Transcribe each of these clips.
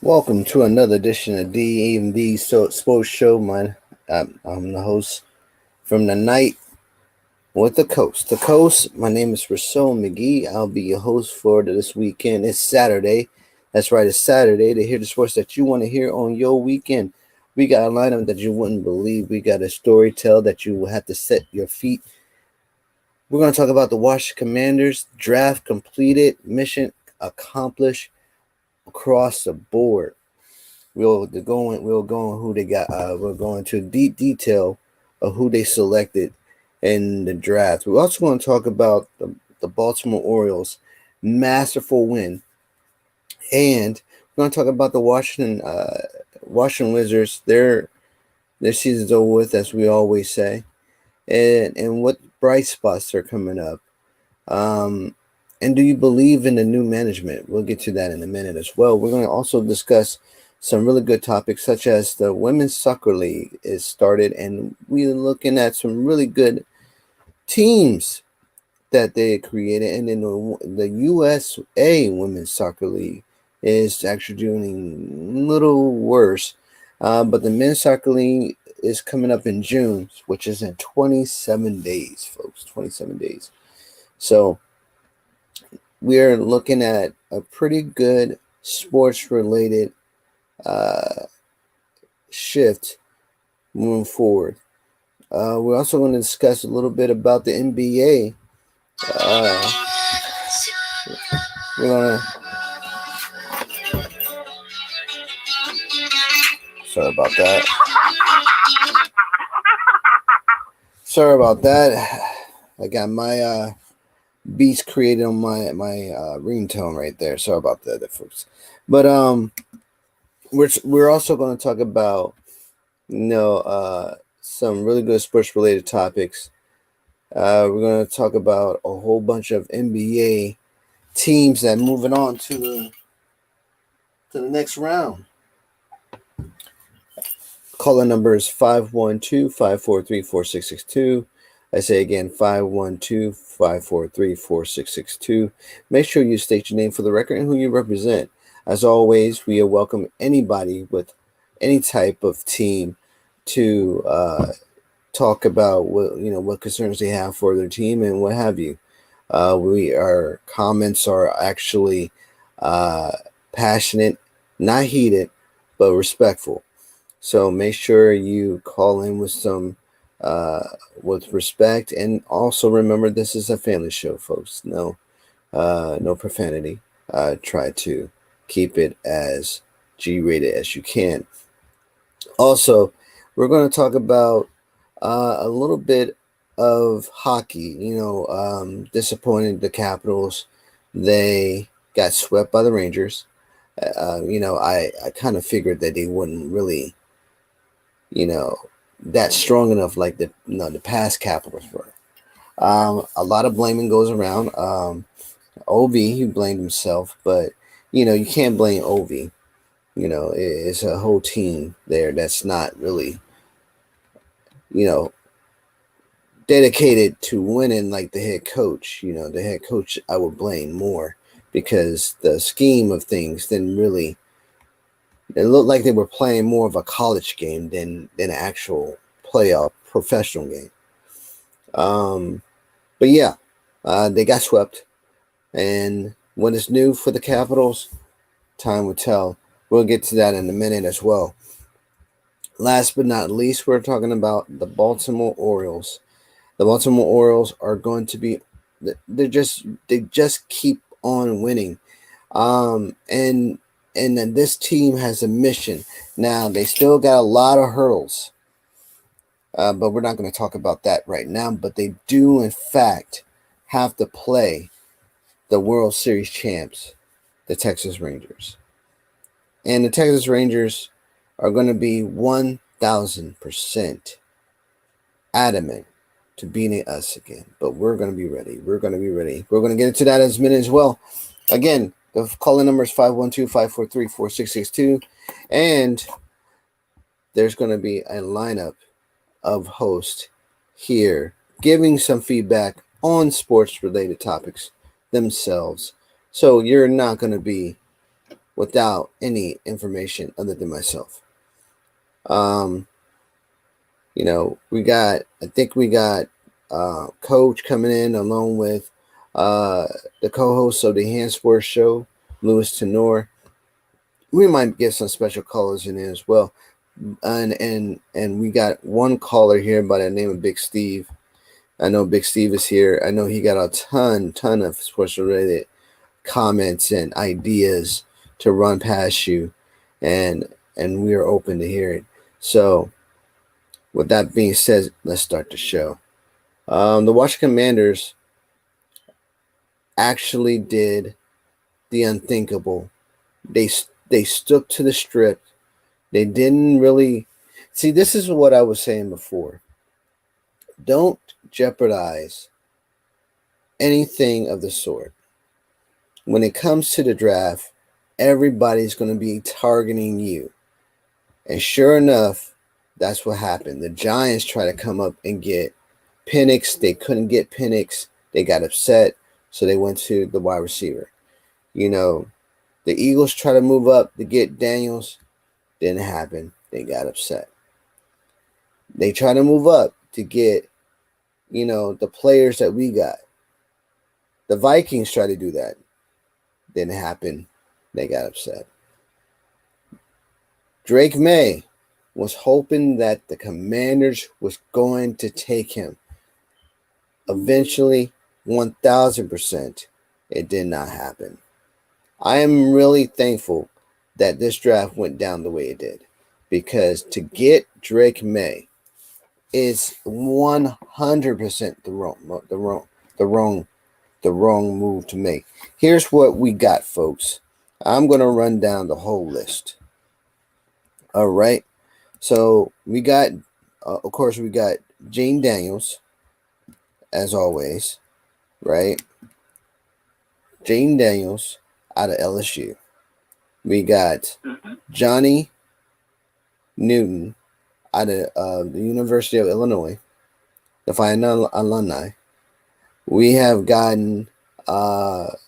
Welcome to another edition of DMV Sports Show. I'm the host from the night with the coast. The coast. My name is Rasul McGee. I'll be your host for this weekend. It's Saturday. That's right. It's Saturday to hear the sports that you want to hear on your weekend. We got a lineup that you wouldn't believe. We got a story tell that you will have to set your feet. We're going to talk about the Washington Commanders draft completed, mission accomplished across the board. We'll go on who they got. We'll go into deep detail of who they selected in the draft. We're also going to talk about the Baltimore Orioles' masterful win, and we're going to talk about the Washington Wizards. Their season's over with, as we always say, and what bright spots are coming up. And do you believe in the new management? We'll get to that in a minute as well. We're going to also discuss some really good topics, such as the Women's Soccer League is started, and we're looking at some really good teams that they created. And then the USA Women's Soccer League is actually doing a little worse. But the Men's Soccer League is coming up in June, which is in 27 days, folks. 27 days. So we're looking at a pretty good sports-related shift moving forward. We're also going to discuss a little bit about the NBA. We're going to. Sorry about that. I got my beats created on my ringtone right there. Sorry about that, folks. But we're also going to talk about some really good sports related topics. We're going to talk about a whole bunch of NBA teams that moving on to the next round. Caller number is 512-543-4662. I say again, 512-543-4662. Make sure you state your name for the record and who you represent. As always, we welcome anybody with any type of team to talk about what concerns they have for their team and what have you. Our comments are actually passionate, not heated, but respectful. So make sure you call in with some with respect, and also remember this is a family show, folks. No profanity. Try to keep it as G-rated as you can. Also, we're going to talk about a little bit of hockey. Disappointed the Capitals. They got swept by the Rangers. I kind of figured that they wouldn't really, that strong enough like the past Capitals were. A lot of blaming goes around. Ovi, he blamed himself, but you can't blame Ovi. It's a whole team there that's not really, dedicated to winning like the head coach. The head coach I would blame more because the scheme of things didn't really. It looked like they were playing more of a college game than an actual playoff professional game. But yeah, they got swept. And what is new for the Capitals, time will tell. We'll get to that in a minute as well. Last but not least, we're talking about the Baltimore Orioles. The Baltimore Orioles are going to be, they just keep on winning. And then this team has a mission. Now, they still got a lot of hurdles. But we're not going to talk about that right now. But they do, in fact, have to play the World Series champs, the Texas Rangers. And the Texas Rangers are going to be 1,000% adamant to beating us again. But we're going to be ready. We're going to get into that in a minute as well. Again, the calling number is 512-543-4662. And there's going to be a lineup of hosts here giving some feedback on sports-related topics themselves. So you're not going to be without any information other than myself. I think we got Coach coming in along with the co-host of the Hand Sports Show, Louis Tenor. We might get some special callers in there as well. And we got one caller here by the name of Big Steve. I know Big Steve is here. I know he got a ton of sports related comments and ideas to run past you, and we are open to hear it. So with that being said, let's start the show. The Washington Commanders actually did the unthinkable. They stuck to the script. They didn't really see. This is what I was saying before. Don't jeopardize anything of the sort. When it comes to the draft, everybody's going to be targeting you. And sure enough, that's what happened. The Giants tried to come up and get Penix. They couldn't get Penix. They got upset, so they went to the wide receiver. The Eagles tried to move up to get Daniels. Didn't happen. They got upset. They tried to move up to get, the players that we got. The Vikings tried to do that. Didn't happen. They got upset. Drake May was hoping that the Commanders was going to take him. Eventually, 1,000%, it did not happen. I am really thankful that this draft went down the way it did, because to get Drake May is 100% the wrong move to make. Here's what we got, folks. I'm going to run down the whole list. All right. So we got, of course, we got Jane Daniels, as always, right? Jane Daniels out of LSU. We got Johnny Newton out of the University of Illinois, the Fine alumni. We have gotten, that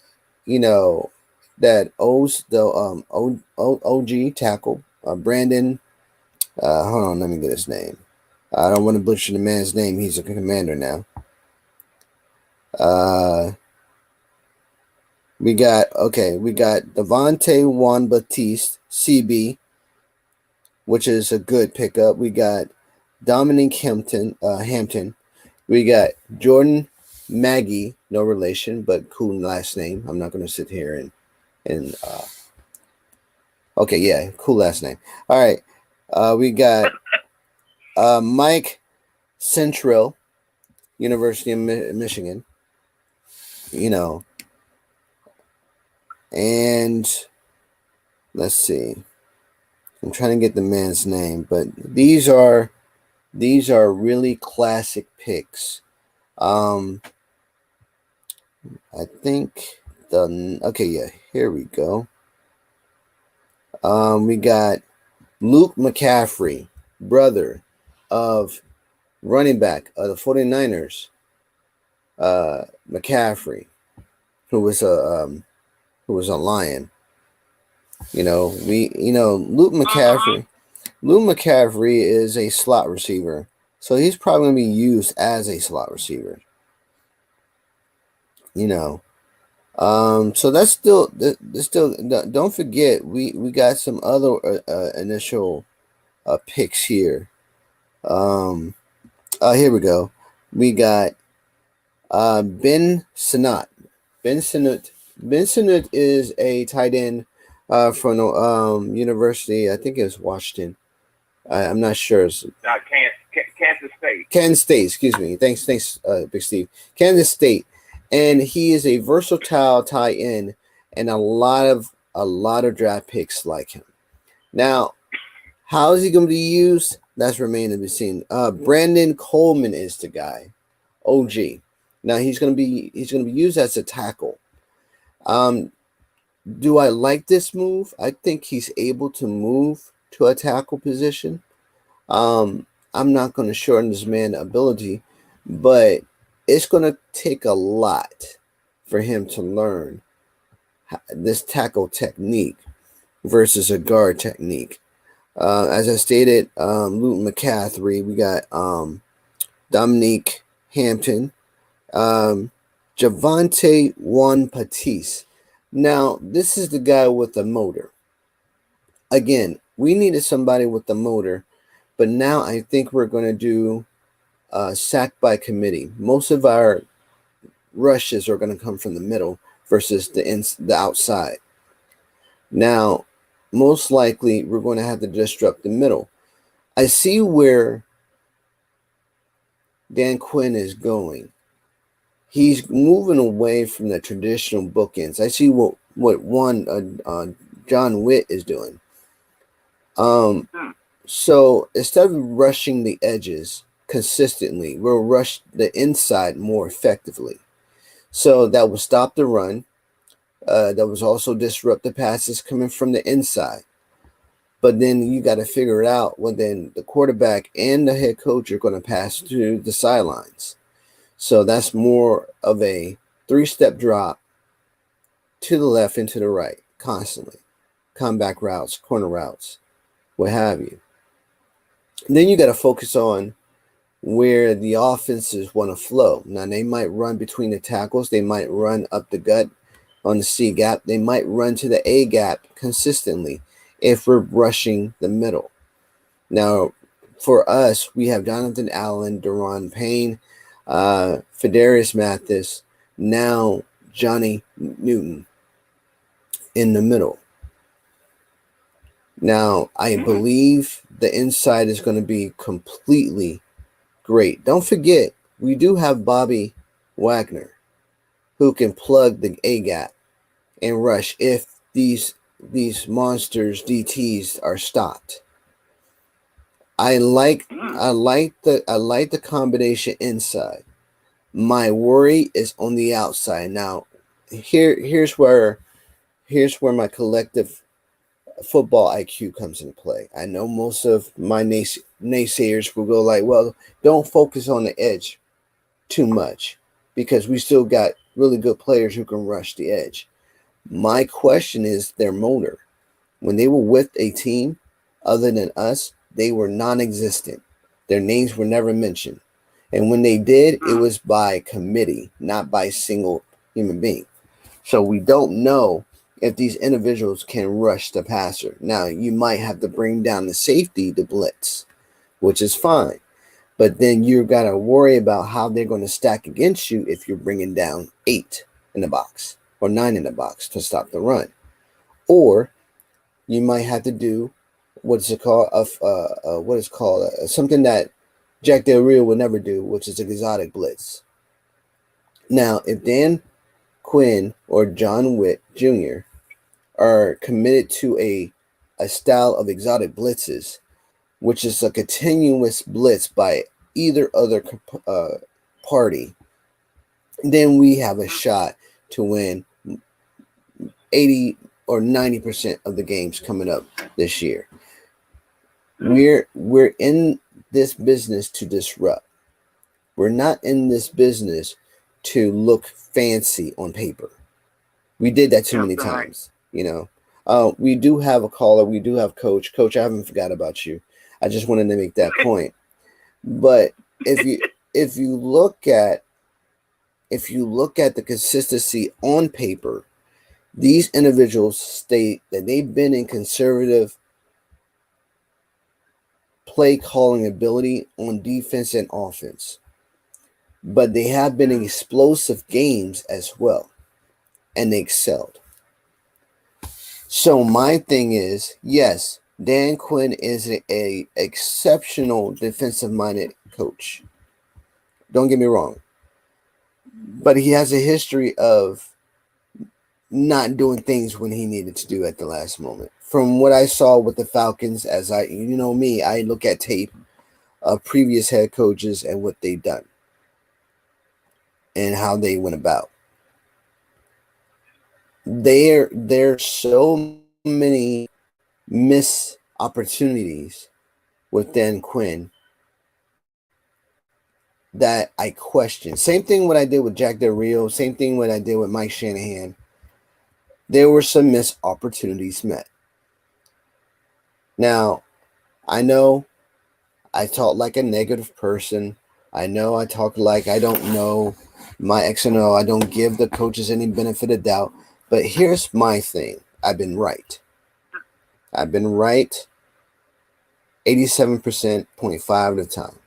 OG tackle, Brandon. Hold on, let me get his name. I don't want to butcher the man's name. He's a Commander now. We got Devontae Juan Batiste, CB, which is a good pickup. We got Dominic Hampton. We got Jordan Maggie, no relation, but cool last name. I'm not going to sit here and cool last name. All right. We got Mike Centrell, University of Michigan. And let's see. I'm trying to get the man's name, but these are really classic picks. I think here we go. We got Luke McCaffrey, brother of running back of the 49ers, McCaffrey, who was a Lion. Luke McCaffrey. Luke McCaffrey is a slot receiver, so he's probably going to be used as a slot receiver. So that's still. Don't forget, we got some other initial picks here. Here we go. We got Ben Sinnott. Ben Sinnott is a tight end from University. I think it was Washington. I'm not sure. Kansas State. Kansas State. Excuse me. Thanks, Big Steve. Kansas State, and he is a versatile tight end, and a lot of draft picks like him. Now, how is he going to be used? That's remaining to be seen. Brandon Coleman is the guy. OG. Now he's going to be used as a tackle. Do I like this move? I think he's able to move to a tackle position. I'm not going to shorten this man's ability, but it's going to take a lot for him to learn this tackle technique. versus a guard technique. As I stated, Luton McCaffrey, we got Dominique Hampton, Javante Juan Patisse. Now, this is the guy with the motor. Again, we needed somebody with the motor, but now I think we're going to do sack by committee. Most of our rushes are going to come from the middle versus the outside. Now, most likely, we're going to have to disrupt the middle. I see where Dan Quinn is going. He's moving away from the traditional bookends. I see what John Witt is doing. So instead of rushing the edges consistently, we'll rush the inside more effectively. So that will stop the run. That was also disrupt the passes coming from the inside. But then you got to figure it out when then the quarterback and the head coach are going to pass through the sidelines. So that's more of a 3-step drop to the left and to the right constantly. Comeback routes, corner routes, what have you. And then you got to focus on where the offenses want to flow. Now, they might run between the tackles. They might run up the gut on the C gap. They might run to the A gap consistently if we're rushing the middle. Now, for us, we have Jonathan Allen, Deron Payne, Fedarius Mathis, now Johnny Newton in the middle. Now, I believe the inside is going to be completely great. Don't forget, we do have Bobby Wagner, who can plug the A gap and rush if these monsters DTs are stopped. I like the combination inside. My worry is on the outside. Now, here's where my collective football IQ comes into play. I know most of my naysayers will go like, well, don't focus on the edge too much because we still got really good players who can rush the edge. My question is their motor. When they were with a team other than us, they were non-existent. Their names were never mentioned. And when they did, it was by committee, not by single human being. So we don't know if these individuals can rush the passer. Now, you might have to bring down the safety to blitz, which is fine. But then you've got to worry about how they're going to stack against you if you're bringing down 8 in the box or 9 in the box to stop the run. Or you might have to do something that Jack Del Rio would never do, which is an exotic blitz. Now, if Dan Quinn or John Witt Jr. are committed to a style of exotic blitzes, which is a continuous blitz by either other party, then we have a shot to win 80 or 90% of the games coming up this year. We're in this business to disrupt. We're not in this business to look fancy on paper. We did that too many times, you know. We do have a caller. We do have Coach. Coach, I haven't forgot about you. I just wanted to make that point. But if you look at the consistency on paper, these individuals state that they've been in conservative play calling ability on defense and offense, but they have been in explosive games as well, and they excelled. So my thing is, yes, Dan Quinn is a exceptional defensive-minded coach. Don't get me wrong, but he has a history of not doing things when he needed to do at the last moment. From what I saw with the Falcons, as I look at tape of previous head coaches and what they've done and how they went about. There's so many missed opportunities with Dan Quinn that I question. Same thing what I did with Jack Del Rio. Same thing what I did with Mike Shanahan. There were some missed opportunities met. Now, I know I talk like a negative person. I know I talk like I don't know my X and O. I don't give the coaches any benefit of doubt. But here's my thing. I've been right. 87%, 0.5 of the time.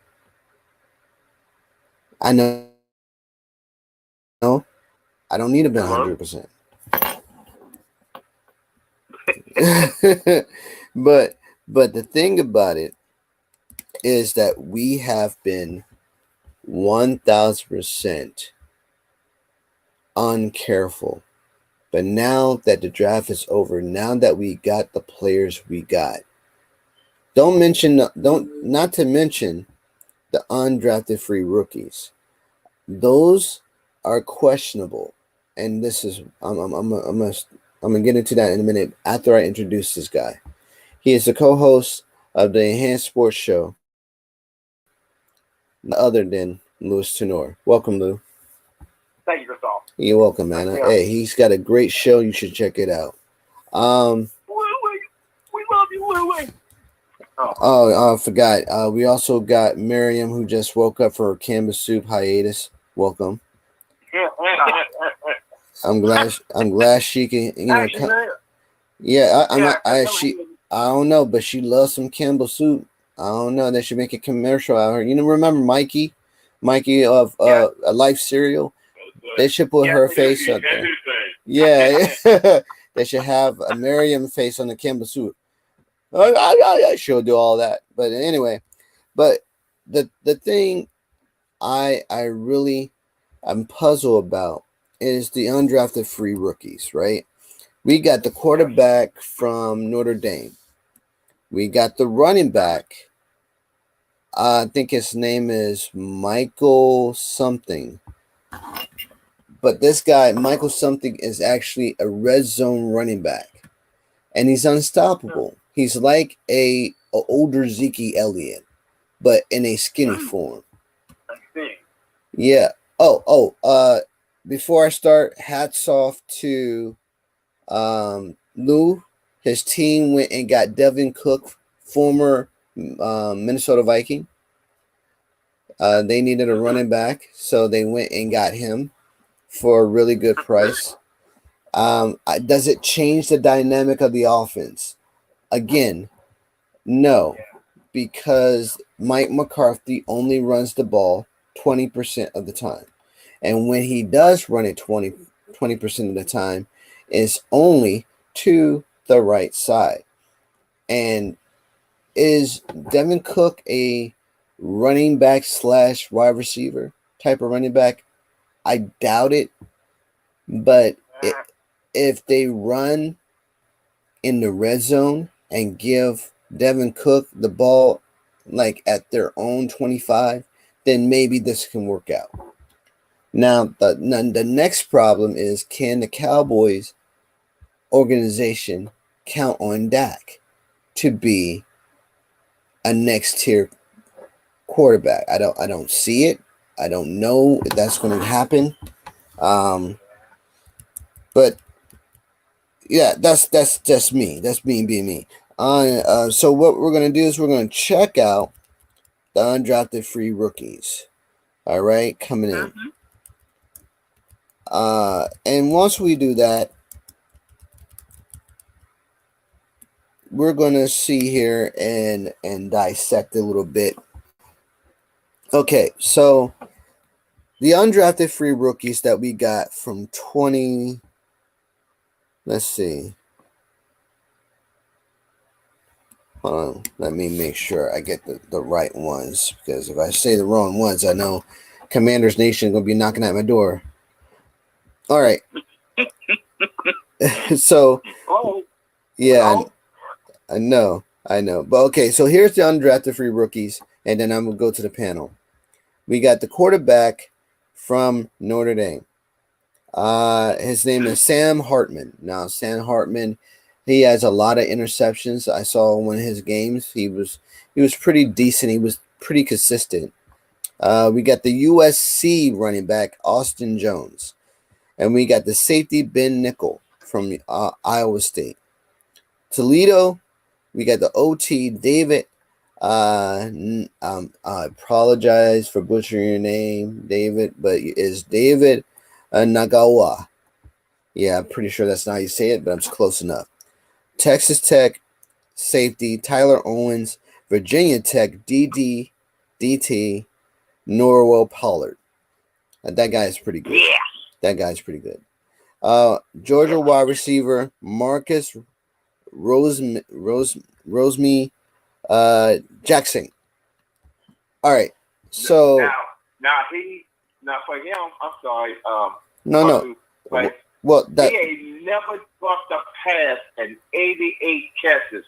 I know I don't need to be 100%. but the thing about it is that we have been 1,000% uncareful. But now that the draft is over, now that we got the players we got, not to mention the undrafted free rookies. Those are questionable, and this is I'm gonna get into that in a minute after I introduce this guy. He is the co-host of the Enhanced Sports Show, other than Louis Tenor. Welcome, Lou. Thank you, Christoph. You're welcome, man. Hey, he's got a great show. You should check it out. We love you, Louie. Oh, I forgot. We also got Miriam, who just woke up for her Canvas Soup hiatus. Welcome. I'm glad she can. I don't know, but she loves some Campbell soup. I don't know. They should make a commercial out of her. Remember Mikey of a Life Cereal? They should put her face up there. Yeah, they should have a Miriam face on the Campbell soup. I she'll do all that. But anyway, the thing I'm puzzled about is the undrafted free rookies, right? We got the quarterback from Notre Dame. We got the running back. I think his name is Michael something. But this guy, Michael something, is actually a red zone running back. And he's unstoppable. He's like a older Zeke Elliott, but in a skinny form. Yeah. Before I start, hats off to Lou. His team went and got Devin Cook, former Minnesota Viking. They needed a running back, so they went and got him for a really good price. Does it change the dynamic of the offense? Again, no, because Mike McCarthy only runs the ball 20% of the time. And when he does run it 20% of the time, it's only to the right side. And is Devin Cook a running back / wide receiver type of running back? I doubt it. But if they run in the red zone and give Devin Cook the ball like at their own 25, then maybe this can work out. Now, the next problem is, can the Cowboys organization count on Dak to be a next tier quarterback? I don't see it. I don't know if that's going to happen. But yeah, that's just me. That's me being me. So what we're going to do is we're going to check out the undrafted free rookies. All right, coming in. And once we do that, we're going to see here and dissect a little bit. Okay, so the undrafted free rookies that we got from 20, let's see. Hold on, let me make sure I get the right ones, because if I say the wrong ones, I know Commanders Nation is going to be knocking at my door. All right. So, yeah, I know. But okay, so here's the undrafted free rookies, and then I'm going to go to the panel. We got the quarterback from Notre Dame. His name is Sam Hartman. Now, Sam Hartman, he has a lot of interceptions. I saw one of his games. He was pretty decent. He was pretty consistent. We got the USC running back, Austin Jones. And we got the safety, Ben Nickel from Iowa State. Toledo, We got the OT, David. I apologize for butchering your name, David, but it's David Nagawa. Yeah, I'm pretty sure that's not how you say it, but I'm close enough. Texas Tech safety, Tyler Owens. Virginia Tech DT, Norwell Pollard. That guy is pretty good. Yeah. That guy's pretty good. Georgia wide receiver Marcus Roseme Jackson. All right. So now for him, I'm sorry. no. But Well, that he ain't never dropped a pass in 88 catches.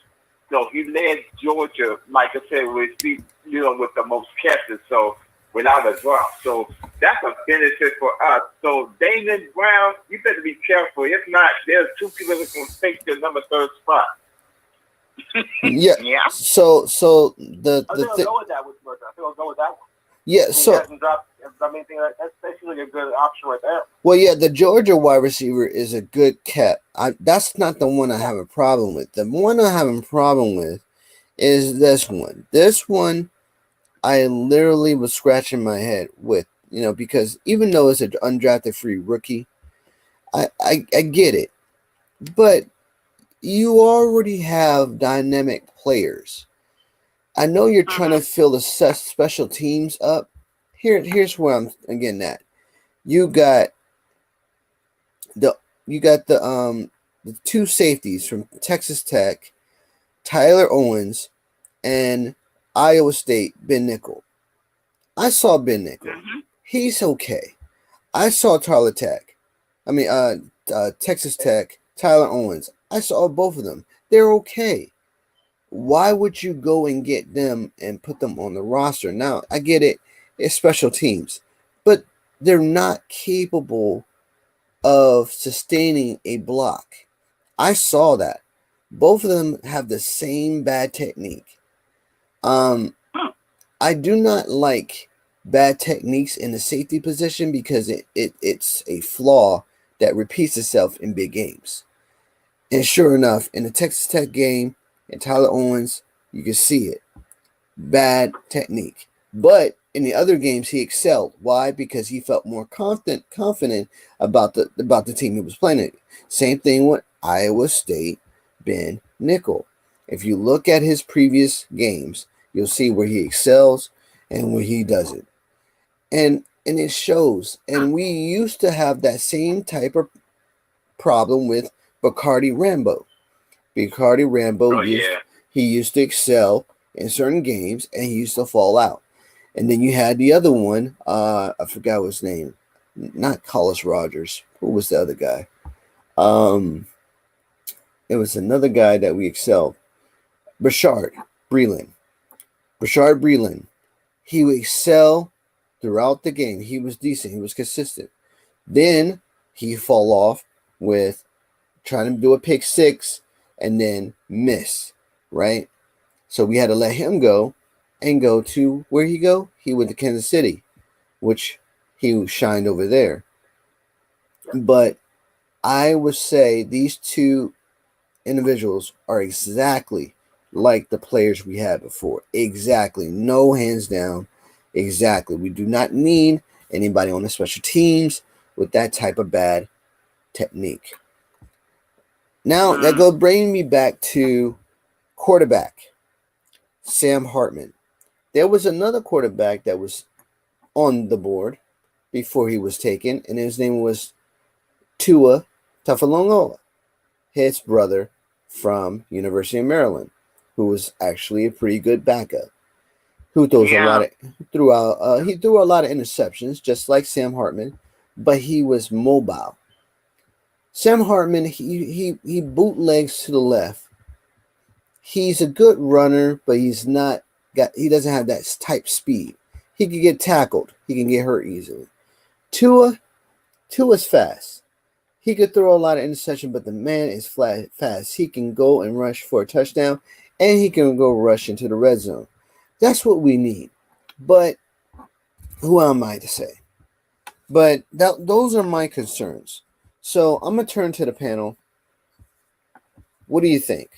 So he led Georgia, like I said, with the most catches. So without a drop. So that's a benefit for us. So Damon Brown, you better be careful. If not, there's two people that can take the number 3rd spot. yeah. So the I think I'll go with that one. I think I'll go with that one. Yeah. So that's basically a good option right there. Well, yeah, the Georgia wide receiver is a good cat. That's not the one I have a problem with. The one I have a problem with is this one. This one, I literally was scratching my head with, because even though it's an undrafted free rookie, I get it. But you already have dynamic players. I know you're trying to fill the special teams up. Here's where I'm getting at. You got the two safeties from Texas Tech, Tyler Owens, and Iowa State, Ben Nickel. I saw Ben Nickel. He's okay. I saw Texas Tech, Tyler Owens. I saw both of them. They're okay. Why would you go and get them and put them on the roster? Now, I get it. It's special teams. But they're not capable of sustaining a block. I saw that. Both of them have the same bad technique. I do not like bad techniques in the safety position because it's a flaw that repeats itself in big games. And sure enough, in the Texas Tech game, and Tyler Owens, you can see it. Bad technique. But in the other games, he excelled. Why? Because he felt more confident about the team he was playing. Same thing with Iowa State, Ben Nickel. If you look at his previous games, you'll see where he excels and where he doesn't. And it shows. And we used to have that same type of problem with Bacardi Rambo. He used to excel in certain games and he used to fall out. And then you had the other one, I forgot his name, not Collis Rogers. Who was the other guy? It was another guy that we excelled. Bashard Breeland. He would excel throughout the game. He was decent. He was consistent. Then he fall off with trying to do a pick six and then miss, right? So we had to let him go and go to where he go? He went to Kansas City, which he shined over there. But I would say these two individuals are exactly like the players we had before. Exactly. No hands down. Exactly. We do not need anybody on the special teams with that type of bad technique. Now, that goes bringing me back to quarterback, Sam Hartman. There was another quarterback that was on the board before he was taken, and his name was Tua Tagovailoa, his brother from University of Maryland, who was actually a pretty good backup. Who throws he threw a lot of interceptions, just like Sam Hartman, but he was mobile. Sam Hartman, he bootlegs to the left. He's a good runner, but he doesn't have that type speed. He can get tackled. He can get hurt easily. Tua's fast. He could throw a lot of interception, but the man is fast. He can go and rush for a touchdown, and he can go rush into the red zone. That's what we need. But who am I to say? But those are my concerns. So I'm going to turn to the panel. What do you think?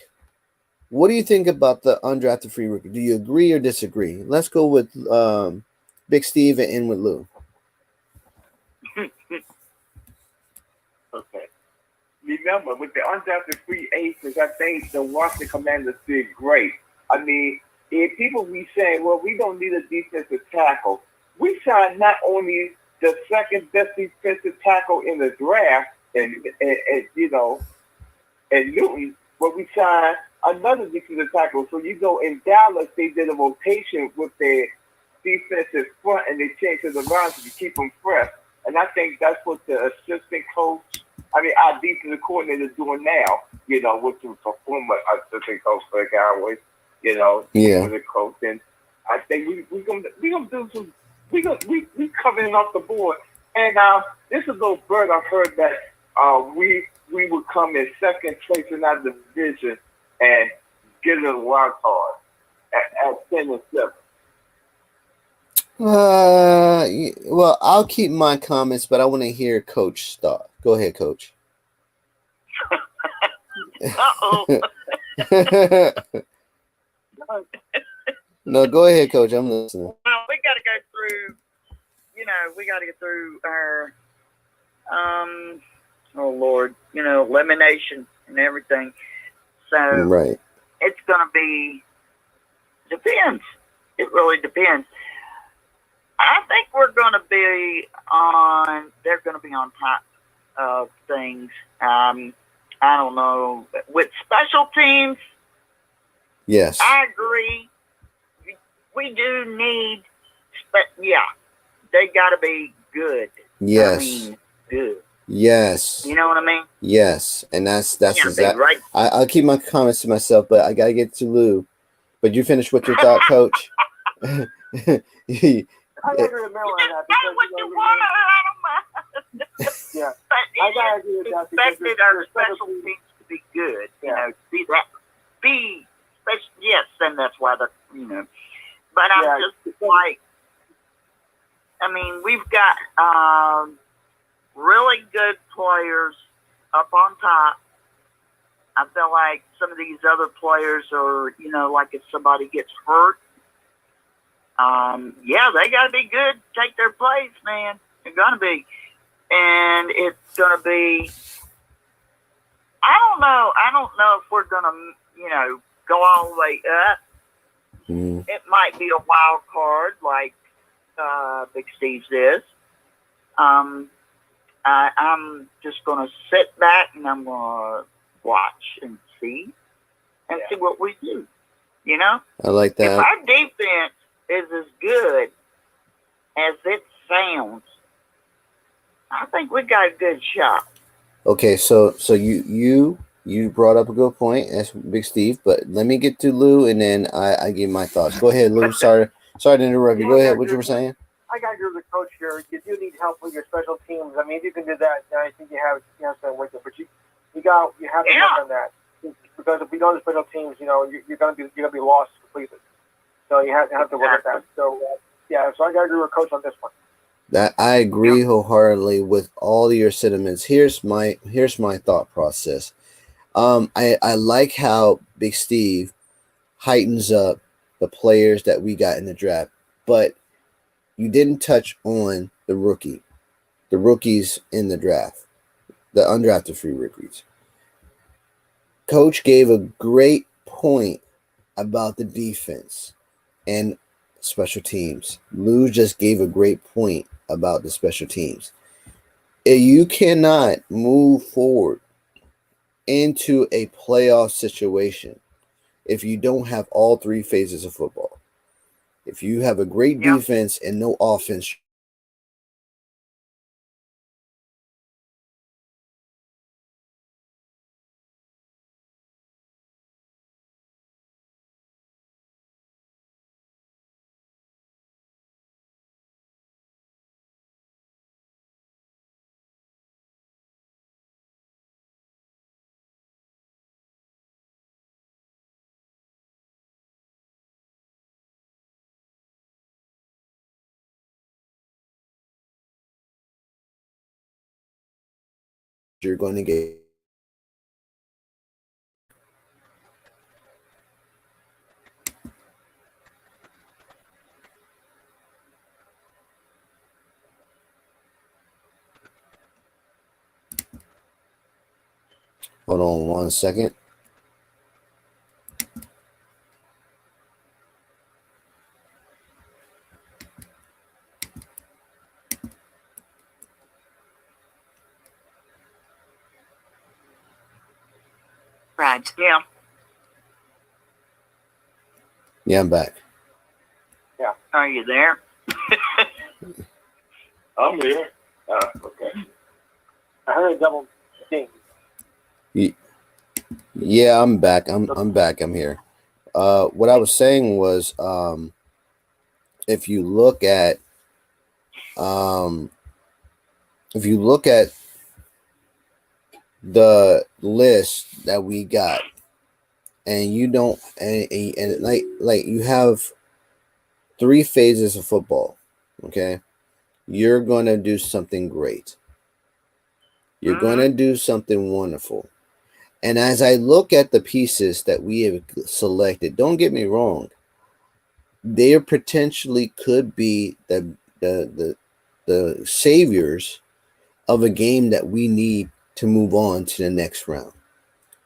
What do you think about the undrafted free rookie? Do you agree or disagree? Let's go with Big Steve and end with Lou. Okay. Remember, with the undrafted free agents, I think the Washington Commanders did great. I mean, if people be saying, well, we don't need a defensive tackle, we signed not only the second best defensive tackle in the draft, and and Newton, but we signed another defensive tackle. So you go in Dallas, they did a rotation with their defensive front, and they changed it around to keep them fresh. And I think that's what the assistant coach, our defensive coordinator is doing now, which is a former assistant coach for the Cowboys, Yeah. for the coach. And I think we gonna do some, we covering off the board. And this is a little bird I heard that we would come in second place in our division and get a wild card at 10-7. Well, I'll keep my comments, but I want to hear Coach start. Go ahead, Coach. Uh-oh. No, go ahead, Coach. I'm listening. Well, we got to go through, we got to get through our, elimination and everything. So Right. it's going to be, depends. It really depends. I think they're going to be on top of things. I don't know. With special teams, Yes. I agree. We do need, they got to be good. Yes. Good. Yes. You know what I mean? Yes. And that's exactly right. I'll keep my comments to myself, but I gotta get to Lou. But you finished with your thought, Coach. I agree with Mel on that because Yeah. But I gotta agree with that because expected our special teams to be good. Yeah. Be special. Yes, and that's why they're But I'm just like, we've got really good players up on top. I feel like some of these other players are, like if somebody gets hurt, they got to be good, take their place, man. They're going to be. And it's going to be, I don't know if we're going to, go all the way up. Mm. It might be a wild card like Big Steve's is. I'm just going to sit back and I'm going to watch and see what we do. I like that. If our defense is as good as it sounds, I think we got a good shot. Okay, so you brought up a good point. That's Big Steve. But let me get to Lou, and then I give my thoughts. Go ahead, Lou. Sorry to interrupt you. Go ahead. What you were saying? I got to agree with the coach here. You do need help with your special teams. If you can do that, then I think you have something with it. But you have to work on that because if we don't have special teams, you're going to be lost completely. So you have to work at that. So so I got to agree with coach on this one. That I agree wholeheartedly with all your sentiments. Here's my thought process. I like how Big Steve heightens up the players that we got in the draft, but you didn't touch on the rookies in the draft, the undrafted free rookies. Coach gave a great point about the defense and special teams. Lou just gave a great point about the special teams. You cannot move forward into a playoff situation if you don't have all three phases of football. If you have a great defense and no offense, you're going to get. Hold on 1 second. Brad. Yeah. Yeah, I'm back. Yeah. Are you there? I'm here. Okay. I heard a double ding. Yeah, I'm back. I'm back. I'm here. What I was saying was, if you look at the list that we got, and you don't, and like you have 3 phases of football, okay? You're going to do something great. You're going to do something wonderful. And as I look at the pieces that we have selected, don't get me wrong, they potentially could be the saviors of a game that we need to move on to the next round.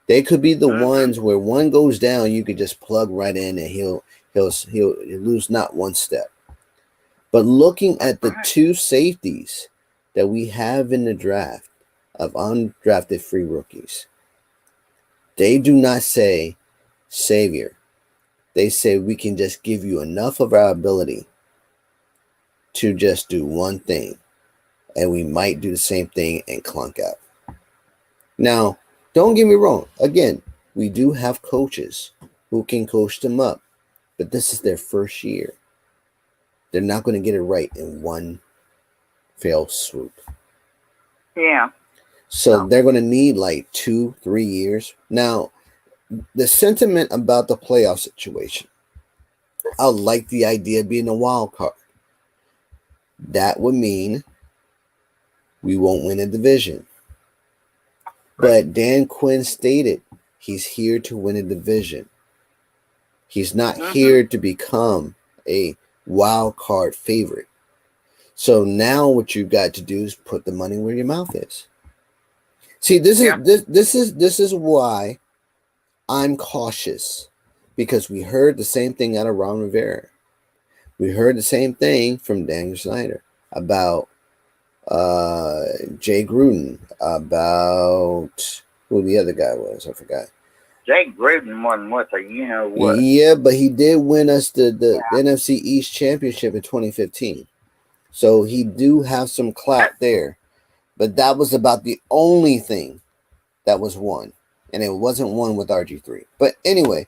They could be the ones where one goes down, you could just plug right in and he'll lose not one step. But looking at the 2 safeties that we have in the draft of undrafted free rookies, they do not say savior. They say we can just give you enough of our ability to just do one thing, and we might do the same thing and clunk out. Now, don't get me wrong. Again, we do have coaches who can coach them up, but this is their first year. They're not going to get it right in one fell swoop. Yeah. So they're going to need like 2-3 years. Now, the sentiment about the playoff situation, I like the idea of being a wild card. That would mean we won't win a division. But Dan Quinn stated he's here to win a division. He's not here to become a wild card favorite. So now what you've got to do is put the money where your mouth is. See, this is why I'm cautious, because we heard the same thing out of Ron Rivera. We heard the same thing from Daniel Snyder about Jay Gruden, about who the other guy was. I forgot. Jay Gruden wasn't with a you know what. Yeah, but he did win us the NFC East Championship in 2015. So he do have some clout there. But that was about the only thing that was won. And it wasn't one with RG3. But anyway,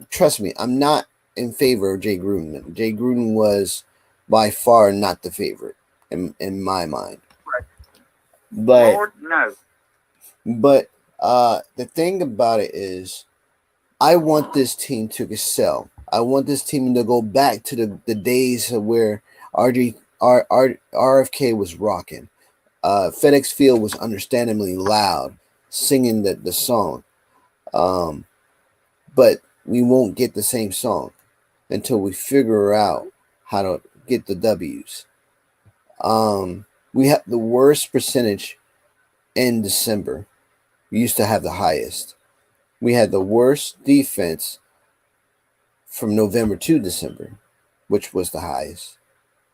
trust me, I'm not in favor of Jay Gruden. Jay Gruden was by far not the favorite in my mind. Right. But Lord, no. But the thing about it is, I want this team to excel. I want this team to go back to the days where RFK was rocking. FedEx Field was understandably loud, singing the song. But we won't get the same song until we figure out how to get the W's. We have the worst percentage in December. We used to have the highest. We had the worst defense from November to December, which was the highest.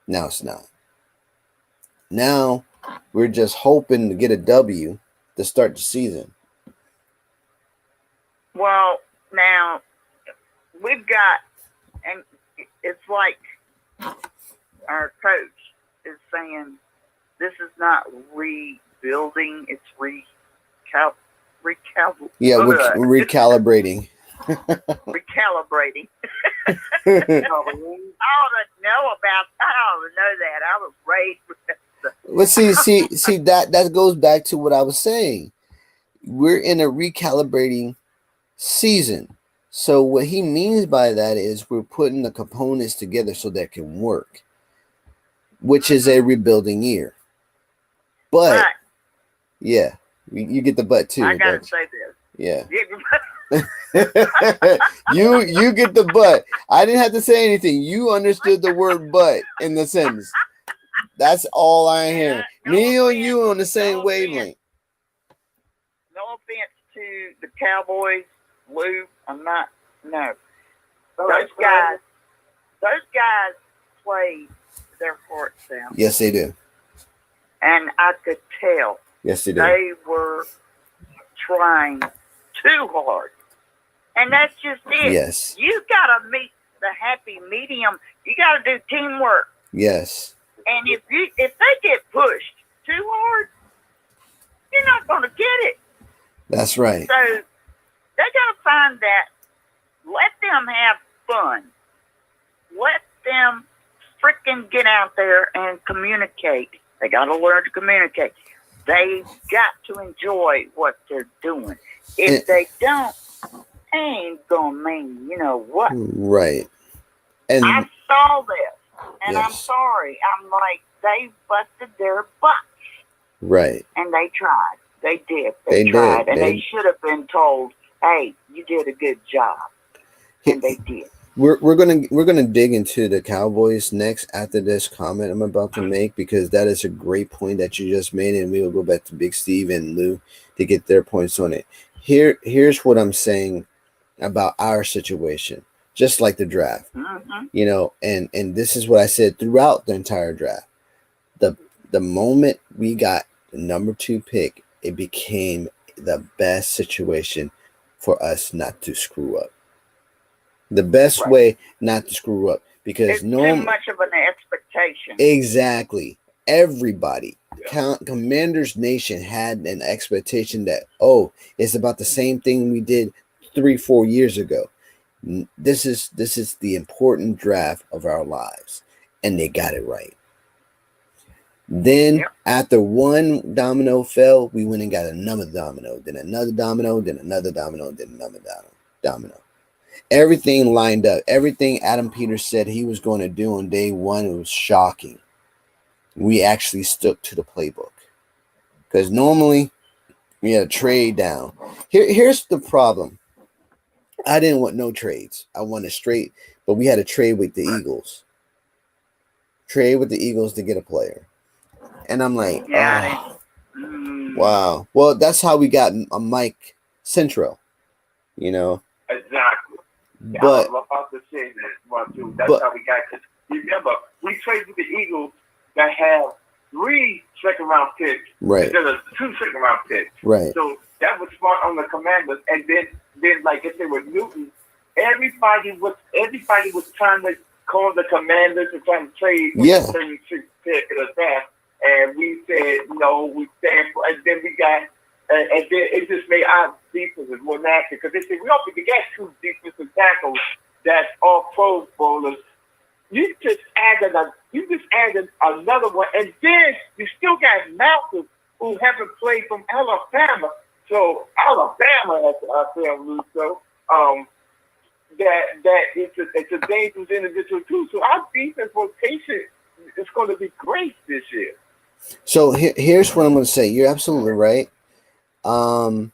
Now it's not. Now we're just hoping to get a W to start the season. Well, now we've got, and it's like our coach is saying, this is not rebuilding, it's recalibrating. Yeah, we're recalibrating. Recalibrating. I ought to know about. I ought to know that. I was raised with that. Well, see that goes back to what I was saying. We're in a recalibrating season. So what he means by that is we're putting the components together so that can work, which is a rebuilding year. But yeah, you get the butt too. I gotta say this. Yeah. you get the butt. I didn't have to say anything. You understood the word butt in the sentence. That's all I hear. Me and you on the same wavelength. No offense to the Cowboys, Lou, I'm not. No, All those right, guys played their hearts out, Yes, they do. and I could tell Yes, they do. they were trying too hard, and that's just it. Yes. You gotta meet the happy medium. You gotta do teamwork. Yes. And if they get pushed too hard, you're not gonna get it. That's right. So they gotta find that. Let them have fun. Let them freaking get out there and communicate. They gotta learn to communicate. They got to enjoy what they're doing. If they don't, they ain't gonna mean you know what. Right. And I saw this, and I'm Yes. sorry. I'm like, they busted their butts, right. and they tried. They did. They They tried, did. and They- they should have been told, "Hey, you did a good job," and they did. We're gonna dig into the Cowboys next after this comment I'm about to make, because that is a great point that you just made, and we will go back to Big Steve and Lou to get their points on it. Here's what I'm saying about our situation, just like the draft, Mm-hmm. you know, and this is what I said throughout the entire draft. The moment we got the number 2 pick, it became the best situation for us not to screw up. The best Right. way not to screw up, because It's too much of an expectation. exactly, everybody, Commanders Nation had an expectation that, oh, it's about the same thing we did 3-4 years ago. This is the important draft of our lives, and they got it right. Then Yep. after one domino fell, we went and got another domino, then another domino, then another domino, then another domino. Everything lined up. Everything Adam Peters said he was going to do on day one, it was shocking. We actually stuck to the playbook. Because normally we had a trade down. Here's the problem. I didn't want no trades. I wanted straight, but we had a trade with the Eagles. Trade with the Eagles to get a player. And I'm like, Yeah. oh, wow. Well, that's how we got a Mike Central, you know. Exactly. Yeah, But I was about to say that one too. That's but- how we got. Cause remember, we traded with the Eagles that have 3 second-round picks right, instead of 2 second-round picks. right, So that was smart on the Commanders. And then like I said with Newton, everybody was trying to call the Commanders and trying to trade with Yeah. the 36th pick of the draft. And we said no, we stand for. And then we got. And then it just made our defenses more nasty because they said we got 2 defensive tackles that's all Pro Bowlers. You just added another one, and then you still got Malcolm who haven't played from Alabama. So Alabama has to lose. So that it's a dangerous individual too. So our defense rotation is going to be great this year. So here's what I'm going to say. You're absolutely right. I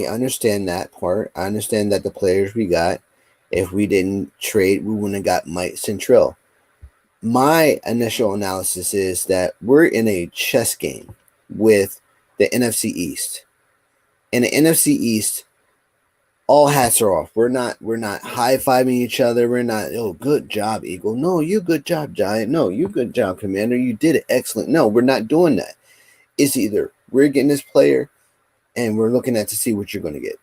understand that part. I understand that the players we got, if we didn't trade, we wouldn't have got Mike Centrell. My initial analysis is that we're in a chess game with the NFC East. In the NFC East, all hats are off. We're not high-fiving each other. We're not, oh, good job, Eagle. No, you good job, Giant. No, you good job, Commander. You did it excellent. No, we're not doing that. It's either we're getting this player and we're looking at to see what you're going to get.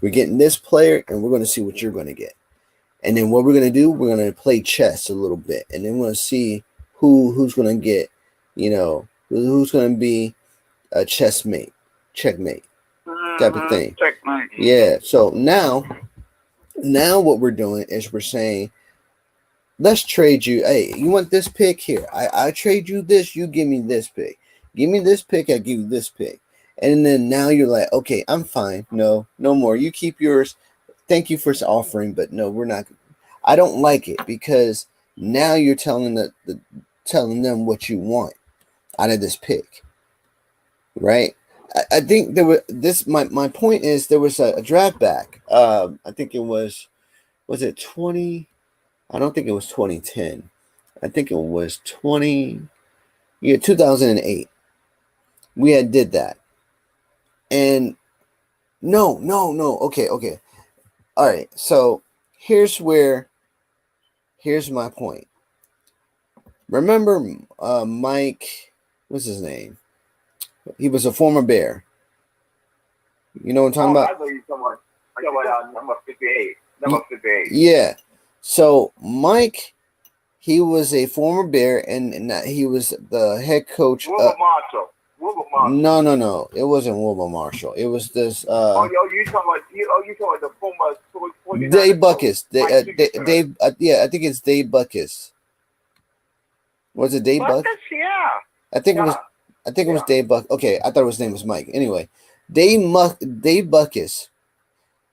We're getting this player and we're going to see what you're going to get. And then what we're going to do, we're going to play chess a little bit. And then we're going to see who's going to get, who's going to be a checkmate type of thing. Checkmate. Yeah. So now what we're doing is we're saying, let's trade you. Hey, you want this pick here? I trade you this. You give me this pick. Give me this pick. I give you this pick. And then now you're like, okay, I'm fine. No more. You keep yours. Thank you for offering, but no, we're not. I don't like it because now you're telling them what you want out of this pick, right? I think there was this. My point is there was a draft back. I think it was it 20? I don't think it was 2010. I think it was 2008. We had did that, and No. Okay. All right. So here's my point. Remember, Mike, what's his name? He was a former Bear. You know what I'm talking about? I know you're talking about number 58. Number 58. Yeah. So Mike, he was a former Bear, and he was the head coach. Wilbur Marshall. No. It wasn't Wilbur Marshall. It was this. You talking about the former 49ers Dave Buckus. Dave. Yeah, I think it's Dave Buckus. Was it Dave Buckus? Yeah. I think it was. I think it was Dave Buck. Okay, I thought his name was Mike. Anyway, Dave Buckus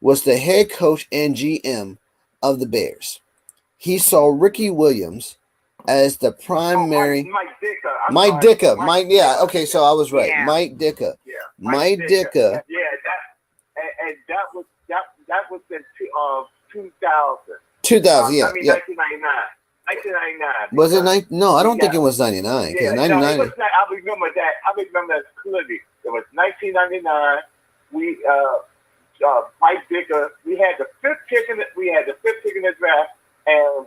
was the head coach and GM of the Bears. He saw Ricky Williams as the primary. Mike Ditka. Yeah. Okay, so I was right. Yeah. Mike Ditka. Yeah. Mike Ditka. Yeah, that was in 2000. 2000. Yeah. 1999. 1999. Was it 9? No, I don't think it was 99. Because 99. No, I remember that. I remember that clearly. It was 1999. We Mike Ditka. We had the fifth pick in the draft, and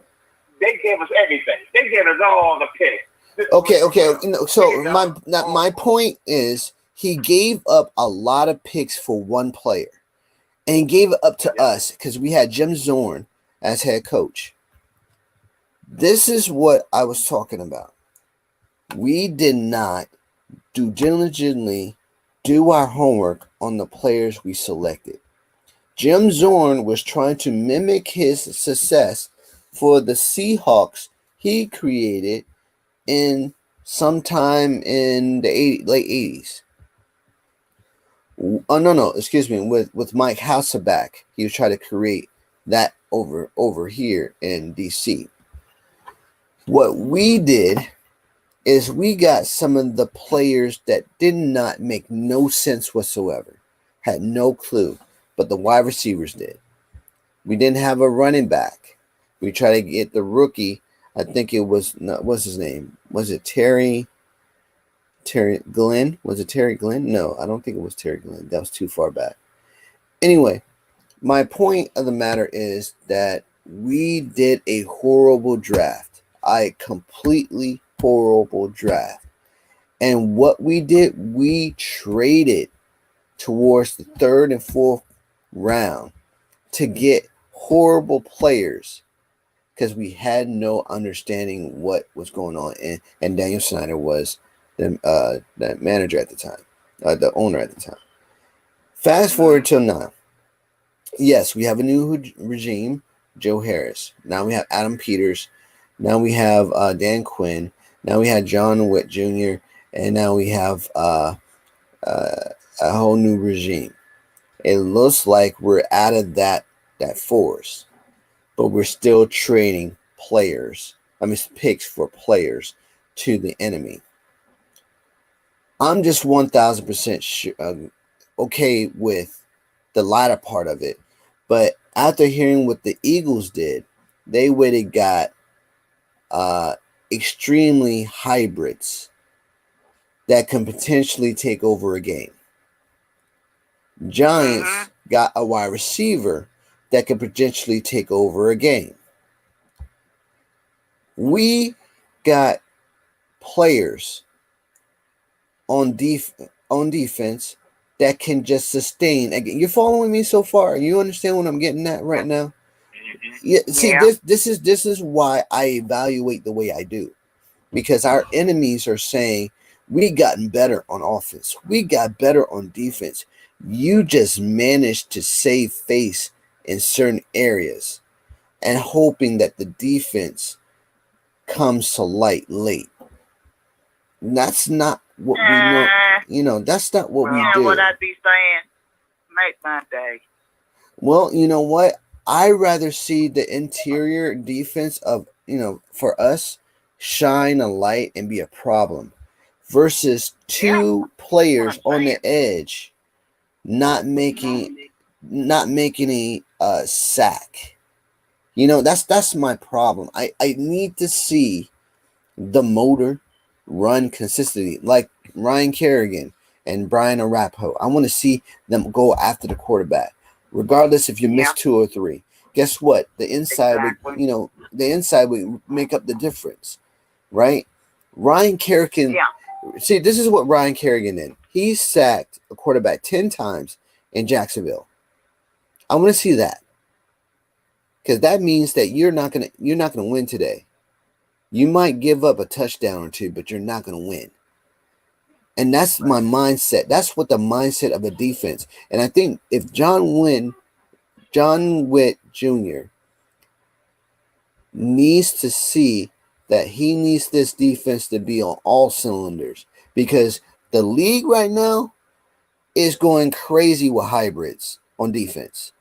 they gave us everything. They gave us all the picks. Okay. So my point is, he gave up a lot of picks for one player, and he gave it up to us because we had Jim Zorn as head coach. This is what I was talking about. We did not diligently do our homework on the players we selected. Jim Zorn was trying to mimic his success for the Seahawks he created in sometime in the late 80s. Oh, no, excuse me. With Mike Hasselbeck, he was trying to create that over here in DC. What we did is we got some of the players that did not make no sense whatsoever, had no clue, but the wide receivers did. We didn't have a running back. We tried to get the rookie. I think it was what's his name? Was it Terry Glenn? Was it Terry Glenn? No, I don't think it was Terry Glenn. That was too far back. Anyway, my point of the matter is that we did a horrible draft. A completely horrible draft. And what we did, we traded towards the third and fourth round to get horrible players because we had no understanding what was going on. And Daniel Snyder was the manager at the time, the owner at the time. Fast forward till now. Yes, we have a new regime, Joe Harris. Now we have Adam Peters. Now we have Dan Quinn. Now we have John Witt Jr. And now we have a whole new regime. It looks like we're out of that force, but we're still trading picks for players to the enemy. I'm just 1,000% okay with the latter part of it, but after hearing what the Eagles did, they went and got extremely hybrids that can potentially take over a game. Giants got a wide receiver that could potentially take over a game. We got players on defense that can just sustain. Again, you're following me so far? You understand what I'm getting at right now? Yeah. See, this is why I evaluate the way I do, because our enemies are saying we gotten better on offense, we got better on defense. You just managed to save face in certain areas, and hoping that the defense comes to light late. That's not what we know. You know, that's not what we do. What I'd be saying, make my day. Well, you know what? I rather see the interior defense of, for us, shine a light and be a problem versus two players on the edge not making a sack. That's my problem. I need to see the motor run consistently, like Ryan Kerrigan and Brian Arapaho. I want to see them go after the quarterback, regardless if you miss 2 or 3. Guess what? The inside, the inside would make up the difference, right? Ryan Kerrigan. See, this is what Ryan Kerrigan did. He sacked a quarterback 10 times in Jacksonville. I want to see that, because that means that you're not gonna win today. You might give up a touchdown or 2, but you're not gonna win. And that's my mindset. That's what the mindset of a defense. And I think if John Witt Jr. needs to see that he needs this defense to be on all cylinders, because the league right now is going crazy with hybrids on defense.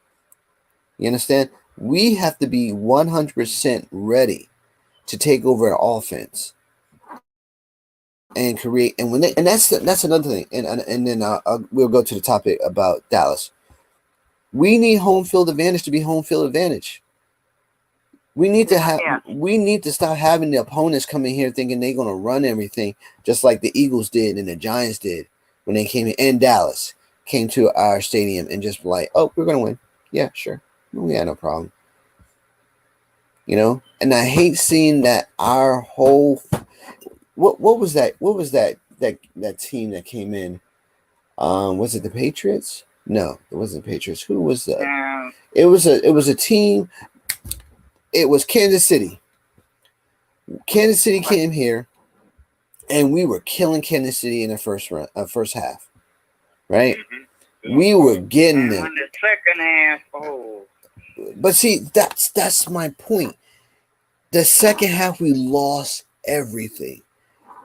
You understand? We have to be 100% ready to take over an offense and create. And that's another thing. And then we'll go to the topic about Dallas. We need home field advantage to be home field advantage. We need to stop having the opponents come in here thinking they're going to run everything, just like the Eagles did and the Giants did when they came in, and Dallas came to our stadium and just like, oh, we're going to win. Yeah, sure. We had no problem. And I hate seeing that our whole what was that team that came in? Was it the Patriots? No, it wasn't the Patriots. Who was that? It was a team. It was Kansas City. Kansas City came here, and we were killing Kansas City in the first half, right? Mm-hmm. We were getting them. In the second half, But see, that's my point. The second half, we lost everything